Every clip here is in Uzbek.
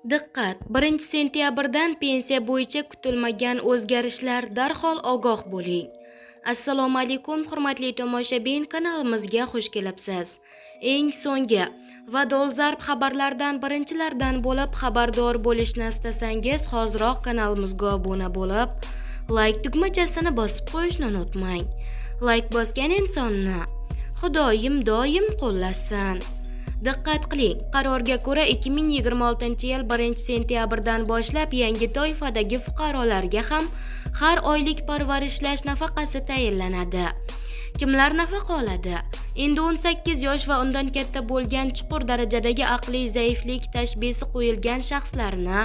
Diqqat! 1 sentyabrdan pensiya bo'yicha kutilmagan o'zgarishlar, darhol ogoh bo'ling. Assalomu alaykum, hurmatli tomoshabin, kanalimizga xush kelibsiz. Eng so'nggi va dolzarb xabarlardan birinchilardan bo'lib xabardor bo'lishni istasangiz, hoziroq kanalimizga obuna bo'lib, like tugmachasini bosib qo'yishni unutmang. Like bosgan insonni Xudoyim doim qo'llasin. Diqqat qiling, qarorga ko'ra 2026-yil 1-sentyabrdan boshlab yangi toifadagi fuqarolarga ham har oylik parvarishlash nafaqasi tayinlanadi. Kimlar nafaqa oladi? Endi 18 yosh va undan katta bo'lgan chuqur darajadagi aqliy zaiflik tashxisi qo'yilgan shaxslarni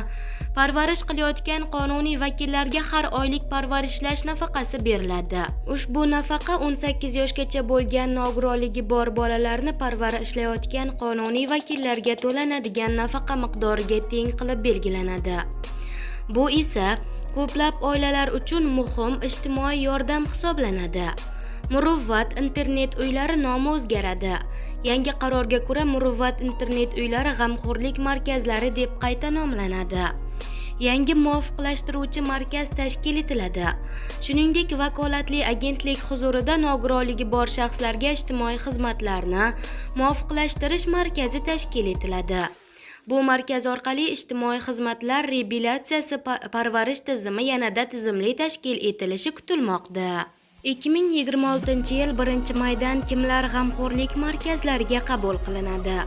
parvarish qilayotgan qonuniy vakillarga har oylik parvarishlash nafaqasi beriladi. Ushbu nafaqa 18 yoshgacha bo'lgan nogironligi bor bolalarni parvarishlayotgan qonuniy vakillarga to'lanadigan nafaqa miqdoriga teng qilib belgilanadi. Bu esa ko'plab oilalar uchun muhim ijtimoiy yordam hisoblanadi. Muruvvat internet uylari nomi o'zgaradi. Yangi qarorga ko'ra Muruvvat internet uylari g'amxo'rlik markazlari deb qayta nomlanadi. Yangi muvofiqlashtiruvchi markaz tashkil etiladi. Shuningdek, vakolatli agentlik huzurida nogironligi bor shaxslarga ijtimoiy xizmatlarni muvofiqlashtirish markazi tashkil etiladi. Bu markaz orqali ijtimoiy xizmatlar reabilitatsiyasi parvarish tizimi yanada tizimli tashkil etilishi kutilmoqda. 2026-yil 1-maydan kimlar g'amxo'rlik markazlariga qabul qilinadi?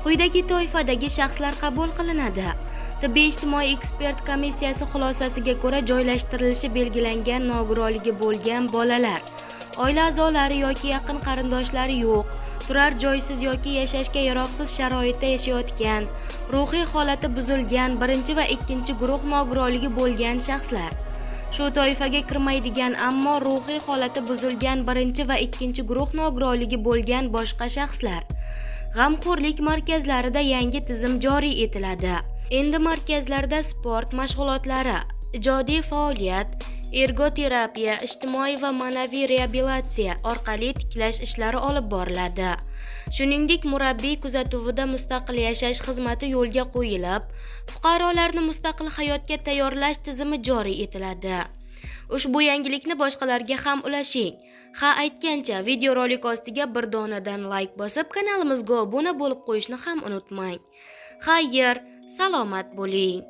Quyidagi toifadagi shaxslar qabul qilinadi. Tibbiy-ijtimoiy ekspert komissiyasi xulosasiga ko'ra joylashtirilishi belgilangan nogironligi bo'lgan bolalar, oila a'zolari yoki yaqin qarindoshlari yo'q, turar joysiz yoki yashashga yaroqsiz sharoitda yashayotgan, ruhiy holati buzilgan 1 va 2 guruh nogironligi bo'lgan shaxslar. Shu toifaga kirmaydigan, ammo ruhiy holati buzilgan 1 va 2 guruh nogironligi bo'lgan boshqa shaxslar. G'amxo'rlik markazlarida yangi tizim joriy etiladi. Endi markazlarda sport mashg'ulotlari, ijodiy faoliyat, ergoterapiya, ijtimoiy va ma'naviy reabilitatsiya orqali tiklash ishlari olib boriladi. Shuningdek, murabbiy kuzatuvida mustaqil yashash xizmati yo'lga qo'yilib, fuqarolarni mustaqil hayotga tayyorlash tizimi joriy etiladi. Ushbu yangilikni boshqalarga ham ulashing. Ha aytgancha, videorolik ostiga bir donadan like bosib, kanalimizga obuna bo'lib qo'yishni ham unutmang. Xayr, salomat bo'ling.